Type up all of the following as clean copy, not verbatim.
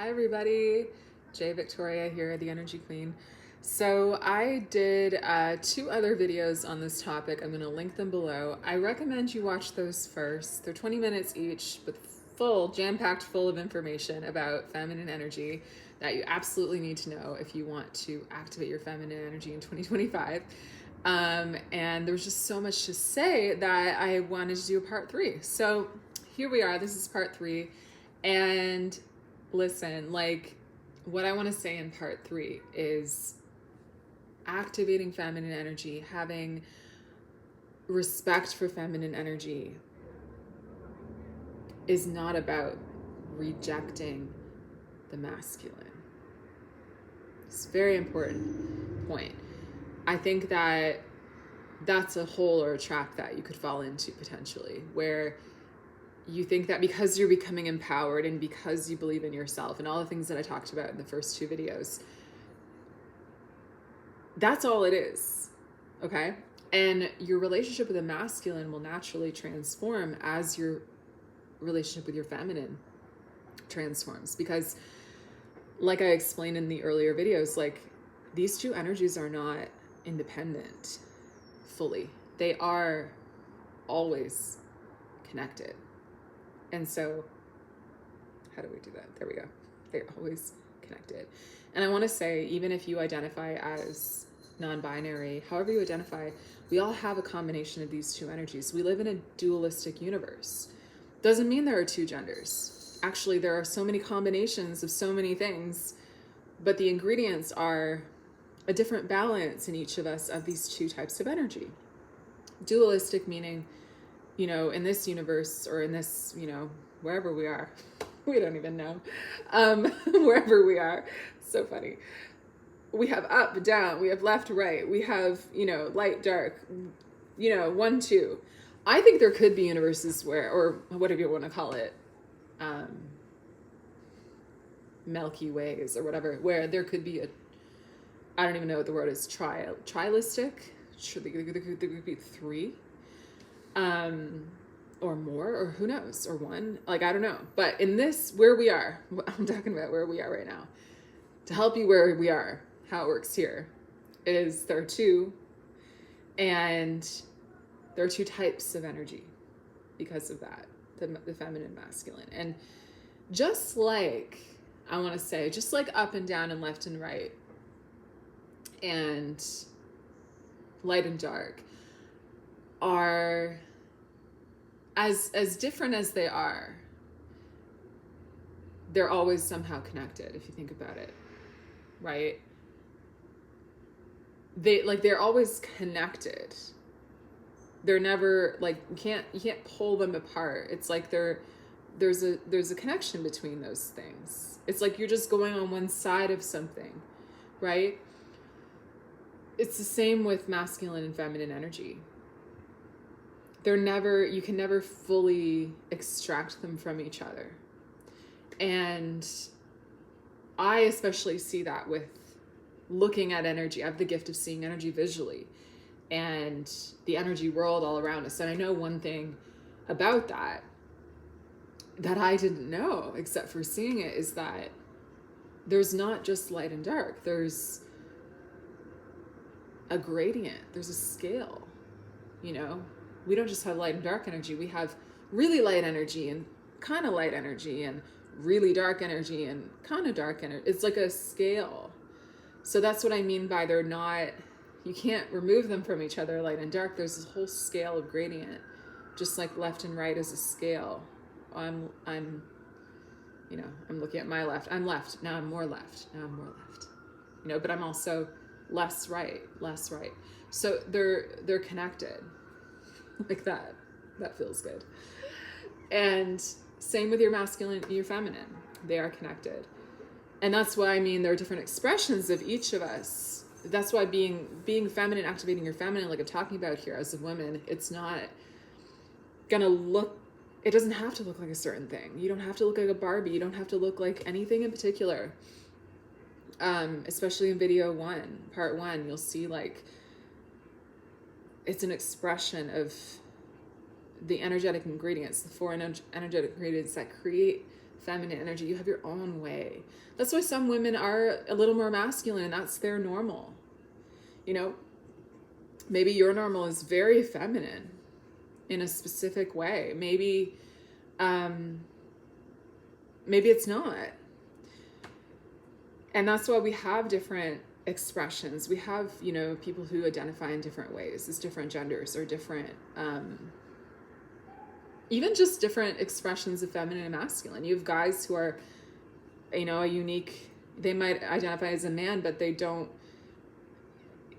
Hi everybody, Jay Victoria here, the Energy Queen. So I did 2 other videos on this topic. I'm going to link them below. I recommend you watch those first. They're 20 minutes each, but jam-packed full of information about feminine energy that you absolutely need to know if you want to activate your feminine energy in 2025. And there was just so much to say that I wanted to do a part 3. So here we are. This is part 3. And listen, what I want to say in part 3 is activating feminine energy, having respect for feminine energy is not about rejecting the masculine. It's a very important point. I think that that's a hole or a trap that you could fall into potentially, where you think that because you're becoming empowered and because you believe in yourself and all the things that I talked about in the first 2 videos, that's all it is, okay? And your relationship with the masculine will naturally transform as your relationship with your feminine transforms. Because like I explained in the earlier videos, these 2 energies are not independent fully. They are always connected. And so, how do we do that? There we go. They're always connected. And I want to say, even if you identify as non-binary, however you identify, we all have a combination of these 2 energies. We live in a dualistic universe. Doesn't mean there are 2 genders. Actually, there are so many combinations of so many things, but the ingredients are a different balance in each of us of these 2 types of energy. Dualistic meaning, in this universe or in this, wherever we are, we don't even know, wherever we are, so funny. We have up, down, we have left, right, we have, light, dark, 1, 2. I think there could be universes where, or whatever you want to call it, Milky Ways or whatever, where there could be I don't even know what the word is, trilistic, there could be 3. Or more, or who knows, or 1, I don't know. But in this, where we are, I'm talking about where we are right now, to help you where we are, how it works here, is there are 2, and there are 2 types of energy because of that, the feminine, masculine. And just like, I want to say, just like up and down and left and right, and light and dark, are as different as they are, they're always somehow connected if you think about it, right? They're always connected. They're never you can't pull them apart. It's like there's a connection between those things. It's like you're just going on one side of something, right? It's the same with masculine and feminine energy. You can never fully extract them from each other. And I especially see that with looking at energy. I have the gift of seeing energy visually and the energy world all around us. And I know one thing about that I didn't know, except for seeing it, is that there's not just light and dark. There's a gradient. There's a scale, We don't just have light and dark energy. We have really light energy and kind of light energy and really dark energy and kind of dark energy. It's like a scale. So that's what I mean by you can't remove them from each other, light and dark. There's this whole scale of gradient, just like left and right is a scale. I'm looking at my left. I'm left. Now I'm more left. Now I'm more left. But I'm also less right. So they're connected. Like that feels good. And same with your masculine and your feminine. They are connected. And that's why there are different expressions of each of us. That's why being feminine, activating your feminine, like I'm talking about here as a woman, it's not gonna it doesn't have to look like a certain thing. You don't have to look like a Barbie. You don't have to look like anything in particular. Especially in video 1, part 1, you'll see it's an expression of the energetic ingredients, the 4 energetic ingredients that create feminine energy. You have your own way. That's why some women are a little more masculine, and that's their normal. You know, maybe your normal is very feminine in a specific way. Maybe it's not. And that's why we have different expressions. We have, you know, people who identify in different ways as different genders or different, even just different expressions of feminine and masculine. You have guys who are, you know, they might identify as a man, but they don't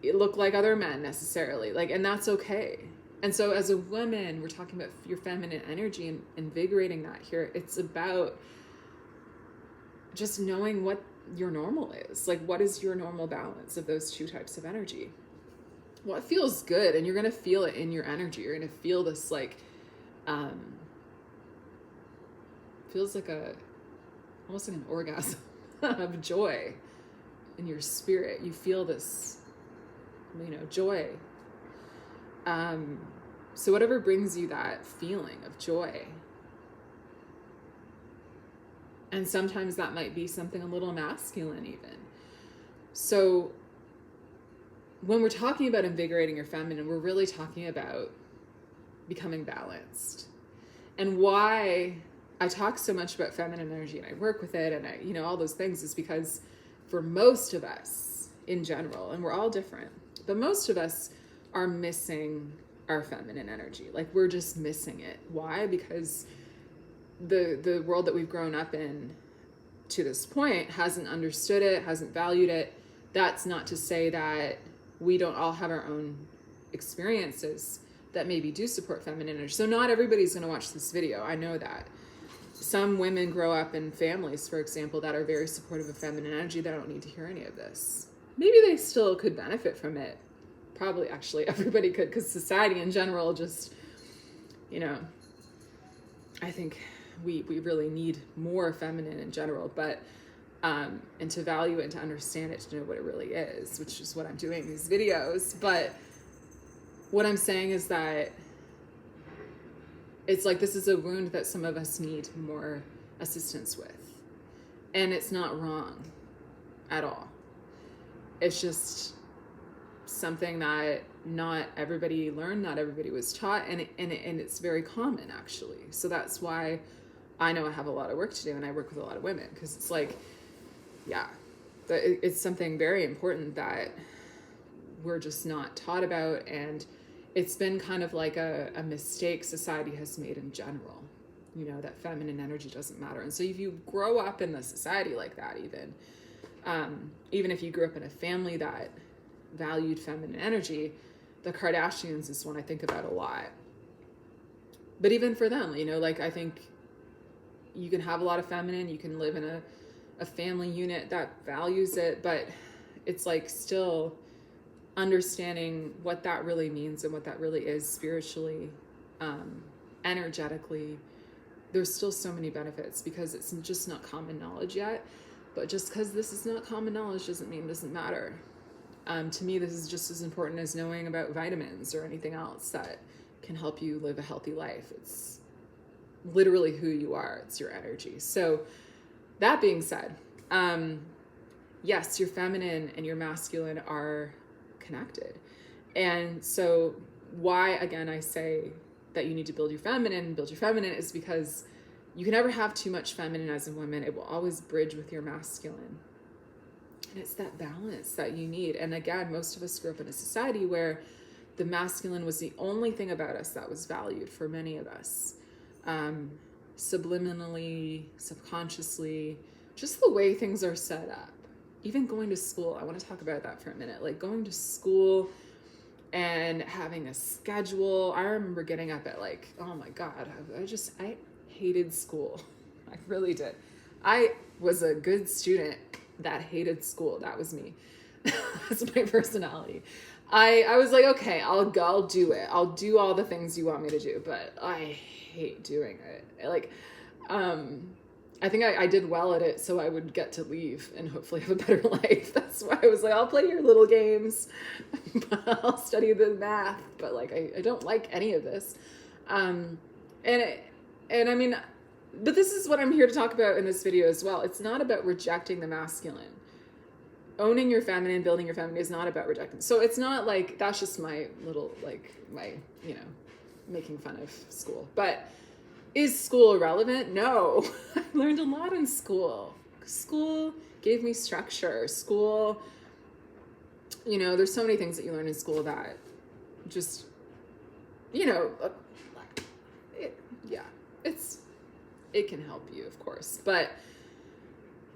look like other men necessarily. Like, and that's okay. And so as a woman, we're talking about your feminine energy and invigorating that here. It's about just knowing what your normal is. Like, what is your normal balance of those two types of energy? What feels good? And you're going to feel it in your energy. You're going to feel this, like, feels like almost like an orgasm of joy in your spirit. You feel this, you know, joy. So whatever brings you that feeling of joy. And sometimes that might be something a little masculine even. So when we're talking about invigorating your feminine, we're really talking about becoming balanced. And why I talk so much about feminine energy and I work with it and I, you know, all those things is because for most of us in general, and we're all different, but most of us are missing our feminine energy. Like, we're just missing it. Why? Because the world that we've grown up in to this point hasn't understood it, hasn't valued it. That's not to say that we don't all have our own experiences that maybe do support feminine energy. So not everybody's going to watch this video. I know that. Some women grow up in families, for example, that are very supportive of feminine energy. They don't need to hear any of this. Maybe they still could benefit from it. Probably, actually, everybody could, because society in general just, you know, I think we really need more feminine in general, but and to value it and to understand it, to know what it really is, which is what I'm doing in these videos. But what I'm saying is that it's like, this is a wound that some of us need more assistance with, and it's not wrong at all. It's just something that not everybody learned, not everybody was taught, and it's very common, actually. So that's why I know I have a lot of work to do, and I work with a lot of women, because it's like, yeah, it's something very important that we're just not taught about, and it's been kind of like a mistake society has made in general, you know, that feminine energy doesn't matter. And so if you grow up in the society like that, even if you grew up in a family that valued feminine energy, the Kardashians is one I think about a lot. But even for them, you know, like, I think you can have a lot of feminine, you can live in a family unit that values it, but it's like still understanding what that really means and what that really is spiritually, energetically. There's still so many benefits, because it's just not common knowledge yet. But just because this is not common knowledge doesn't mean it doesn't matter. To me, this is just as important as knowing about vitamins or anything else that can help you live a healthy life. It's literally who you are. It's your energy. So that being said, yes, your feminine and your masculine are connected. And so why, again, I say that you need to build your feminine is because you can never have too much feminine as a woman. It will always bridge with your masculine. And it's that balance that you need. And again, most of us grew up in a society where the masculine was the only thing about us that was valued for many of us. Subliminally, subconsciously, just the way things are set up. Even going to school, I want to talk about that for a minute. Like, going to school and having a schedule. I remember getting up at, like, oh my God, I hated school. I really did. I was a good student that hated school. That was me. That's my personality. I was like, okay, I'll do it. I'll do all the things you want me to do, but I hate doing it. Like, I think I did well at it so I would get to leave and hopefully have a better life. That's why I was like, I'll play your little games, I'll study the math, but like, I don't like any of this. And I mean, but this is what I'm here to talk about in this video as well. It's not about rejecting the masculine. Owning your feminine, building your feminine is not about rejecting. So it's not like, that's just my little, like, my, you know, making fun of school. But is school irrelevant? No. I learned a lot in school. School gave me structure. School, you know, there's so many things that you learn in school that just, you know, it can help you, of course. But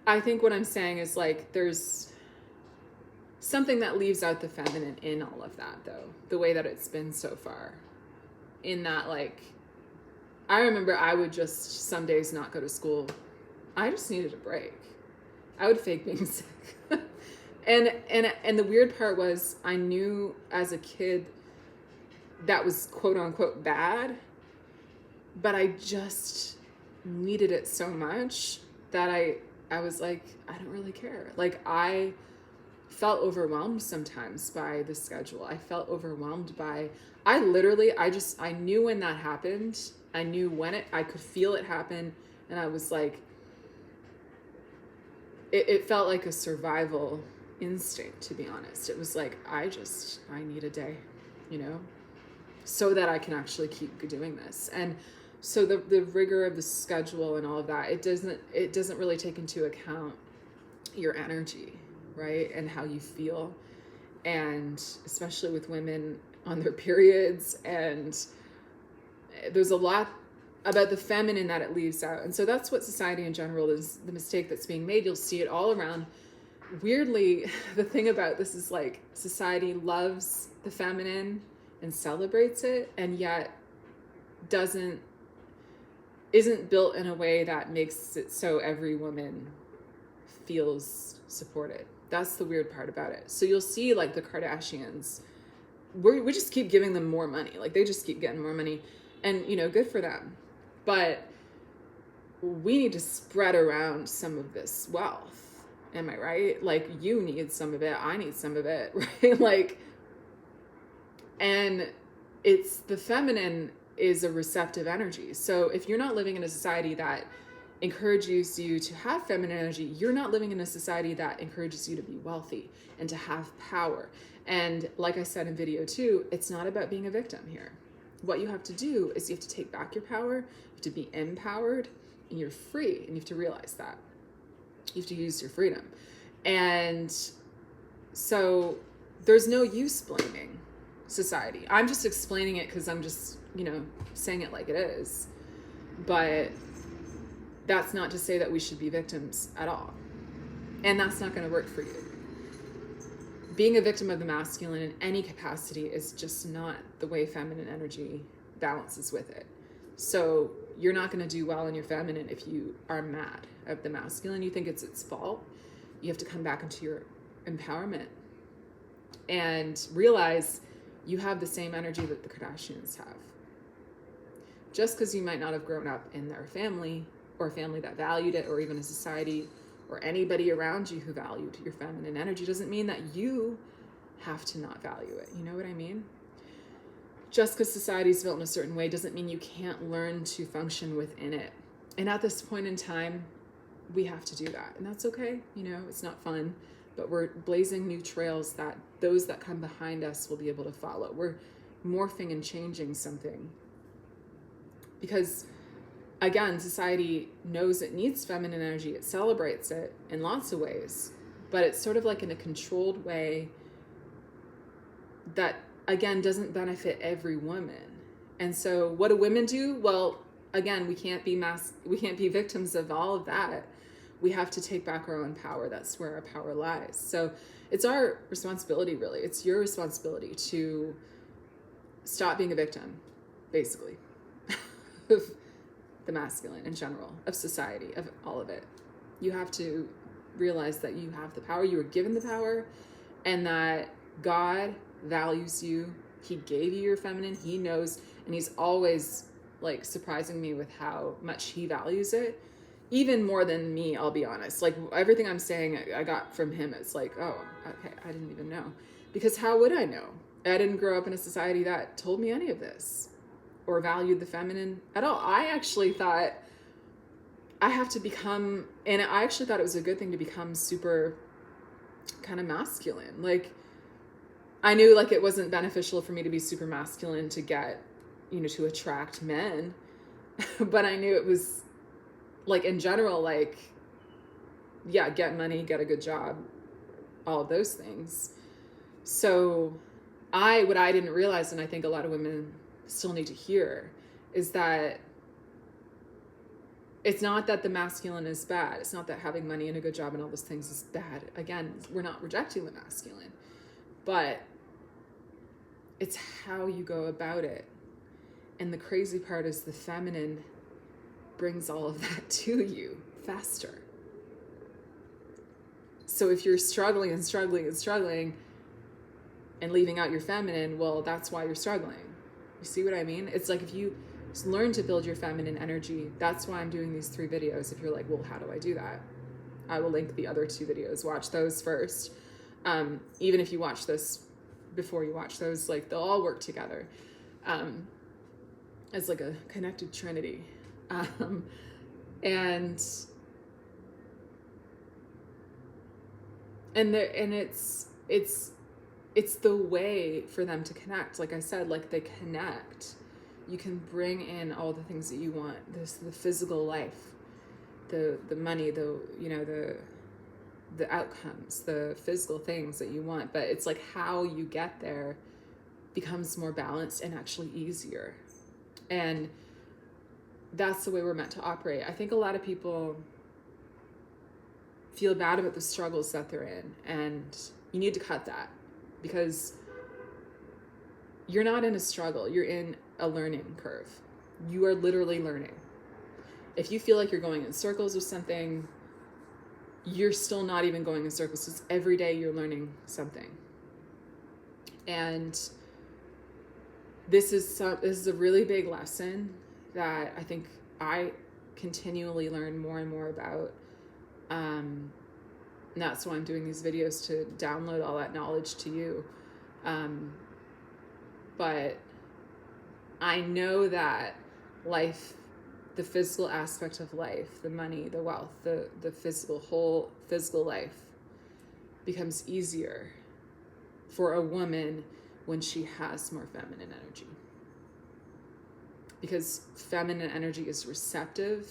I think what I'm saying is, like, there's something that leaves out the feminine in all of that, though, the way that it's been so far. In that, like, I remember I would just some days not go to school. I just needed a break. I would fake being sick. and the weird part was, I knew as a kid that was quote unquote bad, but I just needed it so much that I was like, I don't really care. Like, I felt overwhelmed sometimes by the schedule. I felt overwhelmed by, I knew when that happened. I knew when I could feel it happen. And I was like, it felt like a survival instinct, to be honest. It was like, I need a day, you know, so that I can actually keep doing this. And so the rigor of the schedule and all of that, it doesn't really take into account your energy, right? And how you feel. And especially with women on their periods, and there's a lot about the feminine that it leaves out. And so that's what society in general is, the mistake that's being made. You'll see it all around. Weirdly, the thing about this is, like, society loves the feminine and celebrates it, and yet isn't built in a way that makes it so every woman feels supported. That's the weird part about it. So you'll see, like, the Kardashians, we just keep giving them more money. Like, they just keep getting more money, and, you know, good for them. But we need to spread around some of this wealth. Am I right? Like, you need some of it. I need some of it, right? Like, and it's the feminine is a receptive energy. So if you're not living in a society that encourages you to have feminine energy, you're not living in a society that encourages you to be wealthy and to have power. And like I said in video 2, it's not about being a victim here. What you have to do is you have to take back your power, you have to be empowered, and you're free, and you have to realize that. You have to use your freedom. And so there's no use blaming society. I'm just explaining it because I'm just, you know, saying it like it is. But that's not to say that we should be victims at all. And that's not going to work for you. Being a victim of the masculine in any capacity is just not the way feminine energy balances with it. So you're not going to do well in your feminine if you are mad at the masculine. You think it's its fault. You have to come back into your empowerment and realize you have the same energy that the Kardashians have. Just because you might not have grown up in their family, or a family that valued it, or even a society or anybody around you who valued your feminine energy, doesn't mean that you have to not value it. You know what I mean? Just because society is built in a certain way doesn't mean you can't learn to function within it. And at this point in time, we have to do that. And that's okay. You know, it's not fun, but we're blazing new trails that those that come behind us will be able to follow. We're morphing and changing something. Because again, society knows it needs feminine energy. It celebrates it in lots of ways, but it's sort of like in a controlled way that, again, doesn't benefit every woman. And so what do women do? Well, again, we can't be victims of all of that. We have to take back our own power. That's where our power lies. So it's our responsibility, really. It's your responsibility to stop being a victim, basically, of the masculine in general, of society, of all of it. You have to realize that you have the power, you were given the power, and that God values you. He gave you your feminine. He knows, and he's always, like, surprising me with how much he values it, even more than me, I'll be honest. Like, everything I'm saying I got from him. It's like, oh, okay, I didn't even know. Because how would I know? I didn't grow up in a society that told me any of this or valued the feminine at all. I actually thought I have to become, and I actually thought it was a good thing to become super kind of masculine. Like, I knew like it wasn't beneficial for me to be super masculine to get, to attract men. But I knew it was like in general, like, yeah, get money, get a good job, all of those things. So what I didn't realize, and I think a lot of women still need to hear, is that it's not that the masculine is bad. It's not that having money and a good job and all those things is bad. Again, we're not rejecting the masculine, but it's how you go about it. And the crazy part is the feminine brings all of that to you faster. So if you're struggling and struggling and struggling and leaving out your feminine, well, that's why you're struggling. You see what I mean? It's like if you learn to build your feminine energy, that's why I'm doing these 3 videos. If you're like, well, how do I do that? I will link the other 2 videos. Watch those first. Even if you watch this before you watch those, like they'll all work together as like a connected trinity. And it's the way for them to connect. Like I said, like they connect. You can bring in all the things that you want. The physical life, the money, the outcomes, the physical things that you want. But it's like how you get there becomes more balanced and actually easier. And that's the way we're meant to operate. I think a lot of people feel bad about the struggles that they're in, and you need to cut that, because you're not in a struggle. You're in a learning curve. You are literally learning. If you feel like you're going in circles with something, you're still not even going in circles. It's every day you're learning something. And this is a really big lesson that I think I continually learn more and more about. And that's why I'm doing these videos, to download all that knowledge to you. But I know that life, the physical aspect of life, the money, the wealth, the whole physical life becomes easier for a woman when she has more feminine energy. Because feminine energy is receptive,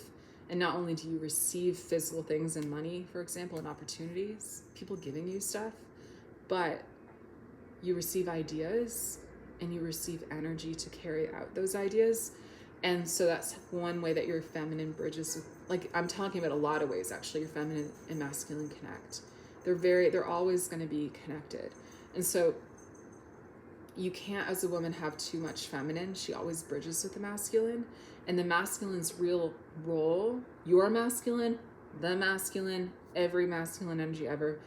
and not only do you receive physical things and money, for example, and opportunities, people giving you stuff, but you receive ideas and you receive energy to carry out those ideas. And so that's one way that your feminine bridges with, like, I'm talking about a lot of ways actually, your feminine and masculine connect. They're always going to be connected. And so you can't, as a woman, have too much feminine. She always bridges with the masculine. And the masculine's real role, your masculine, the masculine, every masculine energy ever,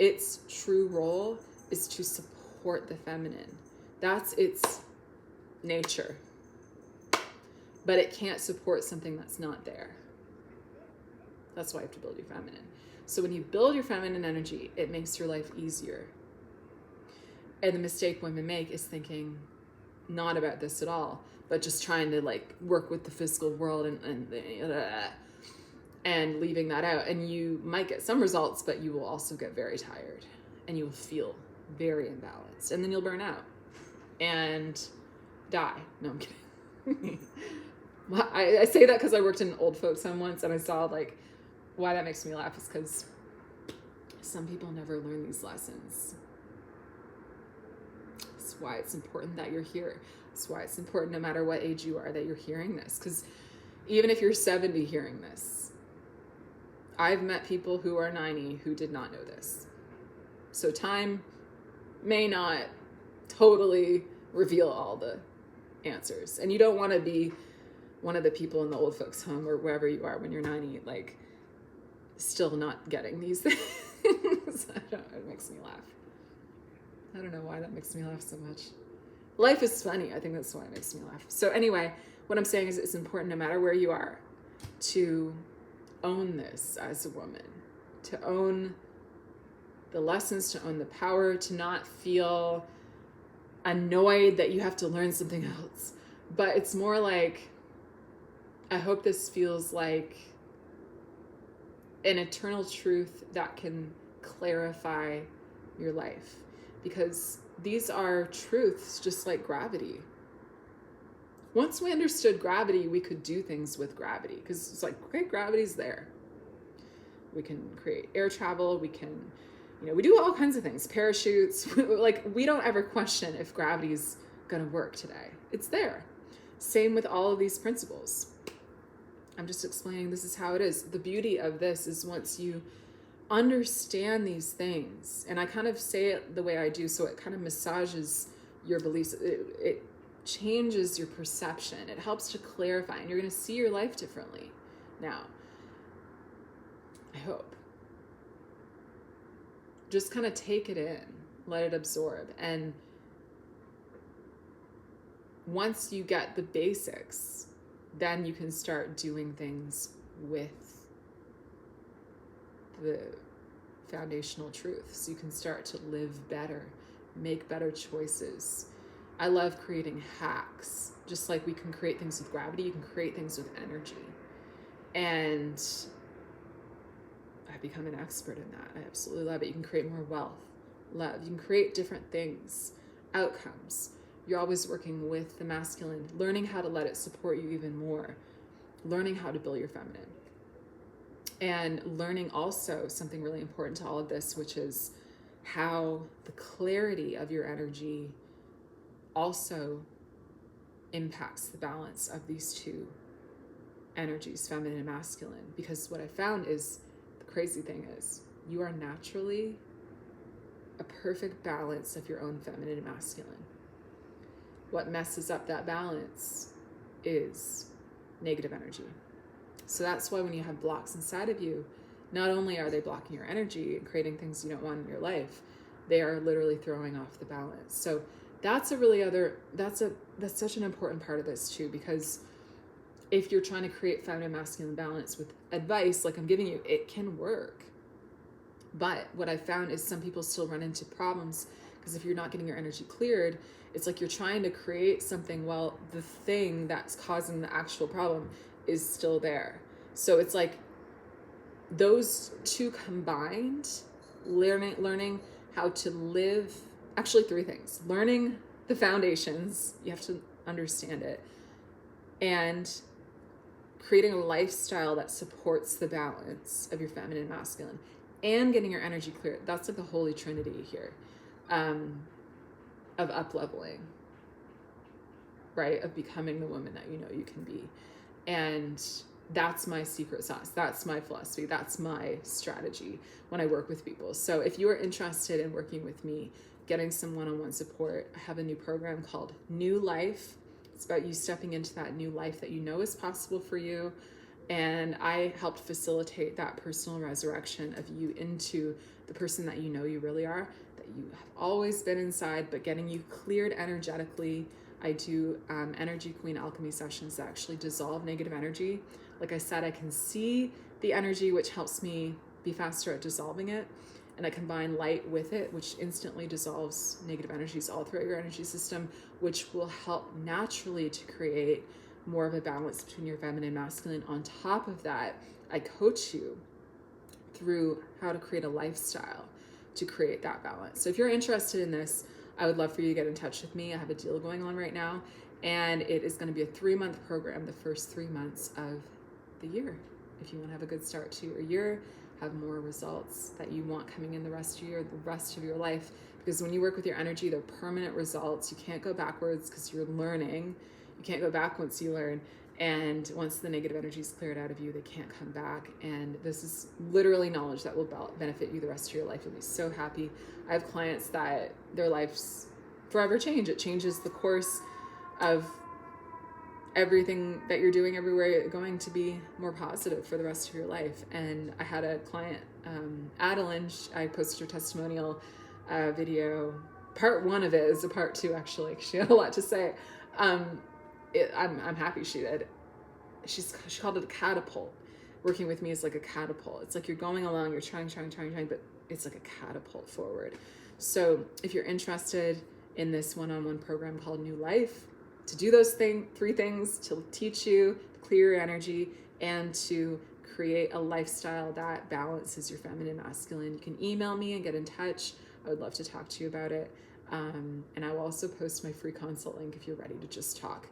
its true role is to support the feminine. That's its nature. But it can't support something that's not there. That's why you have to build your feminine. So when you build your feminine energy, it makes your life easier. And the mistake women make is thinking not about this at all, but just trying to like work with the physical world and leaving that out. And you might get some results, but you will also get very tired and you will feel very imbalanced. And then you'll burn out and die. No, I'm kidding. I say that because I worked in an old folks home once, and I saw like why that makes me laugh is because some people never learn these lessons. That's why it's important that you're here. That's why it's important, no matter what age you are, that you're hearing this. Because even if you're 70 hearing this, I've met people who are 90 who did not know this. So time may not totally reveal all the answers. And you don't want to be one of the people in the old folks home or wherever you are when you're 90, like still not getting these things. It makes me laugh. I don't know why that makes me laugh so much. Life is funny. I think that's why it makes me laugh. So anyway, what I'm saying is it's important, no matter where you are, to own this as a woman, to own the lessons, to own the power, to not feel annoyed that you have to learn something else. But it's more like, I hope this feels like an eternal truth that can clarify your life, because these are truths just like gravity. Once we understood gravity, we could do things with gravity, because it's like, okay, gravity's there. We can create air travel. We can, we do all kinds of things, parachutes. Like, we don't ever question if gravity's going to work today. It's there. Same with all of these principles. I'm just explaining this is how it is. The beauty of this is once you understand these things, and I kind of say it the way I do, so it kind of massages your beliefs. It changes your perception. It helps to clarify, and you're going to see your life differently now. I hope. Just kind of take it in, let it absorb. And once you get the basics, then you can start doing things with the foundational truths. You can start to live better, make better choices. I love creating hacks. Just like we can create things with gravity, you can create things with energy. And I've become an expert in that. I absolutely love it. You can create more wealth, love. You can create different things, outcomes. You're always working with the masculine, learning how to let it support you even more, learning how to build your feminine. And learning also something really important to all of this, which is how the clarity of your energy also impacts the balance of these two energies, feminine and masculine. Because what I found is, the crazy thing is, you are naturally a perfect balance of your own feminine and masculine. What messes up that balance is negative energy. So that's why when you have blocks inside of you, not only are they blocking your energy and creating things you don't want in your life, they are literally throwing off the balance. So that's that's such an important part of this too, because if you're trying to create feminine masculine balance with advice like I'm giving you, it can work. But what I found is some people still run into problems, because if you're not getting your energy cleared, it's like you're trying to create something while the thing that's causing the actual problem is still there. So it's like those two combined, learning how to live, actually three things: learning the foundations, you have to understand it, and creating a lifestyle that supports the balance of your feminine and masculine, and getting your energy clear. That's like the holy trinity here, of up-leveling, right? Of becoming the woman that you know you can be. And that's my secret sauce. That's my philosophy. That's my strategy when I work with people. So if you are interested in working with me, getting some one-on-one support, I have a new program called New Life. It's about you stepping into that new life that you know is possible for you. And I helped facilitate that personal resurrection of you into the person that you know you really are, that you have always been inside, but getting you cleared energetically. I do energy queen alchemy sessions that actually dissolve negative energy. Like I said, I can see the energy, which helps me be faster at dissolving it. And I combine light with it, which instantly dissolves negative energies all throughout your energy system, which will help naturally to create more of a balance between your feminine and masculine. On top of that, I coach you through how to create a lifestyle to create that balance. So if you're interested in this, I would love for you to get in touch with me. I have a deal going on right now, and it is going to be a 3-month program, the first 3 months of the year. If you want to have a good start to your year, have more results that you want coming in the rest of your life. Because when you work with your energy, they're permanent results. You can't go backwards because you're learning. You can't go back once you learn. And once the negative energy is cleared out of you, they can't come back. And this is literally knowledge that will benefit you the rest of your life. You'll be so happy. I have clients that their lives forever change. It changes the course of everything that you're doing everywhere. You're going to be more positive for the rest of your life. And I had a client, Adeline, I posted her testimonial video. Part 1 of it is a part 2, actually. She had a lot to say. I'm happy she did. She called it a catapult. Working with me is like a catapult. It's like you're going along, you're trying, but it's like a catapult forward. So if you're interested in this one-on-one program called New Life, to do those 3 things, to teach you, to clear your energy, and to create a lifestyle that balances your feminine, masculine, you can email me and get in touch. I would love to talk to you about it. And I will also post my free consult link if you're ready to just talk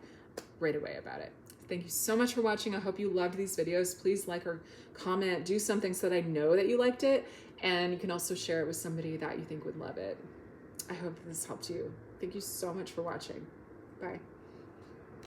right away about it. Thank you so much for watching. I hope you loved these videos. Please like or comment, do something so that I know that you liked it. And you can also share it with somebody that you think would love it. I hope this helped you. Thank you so much for watching. Bye.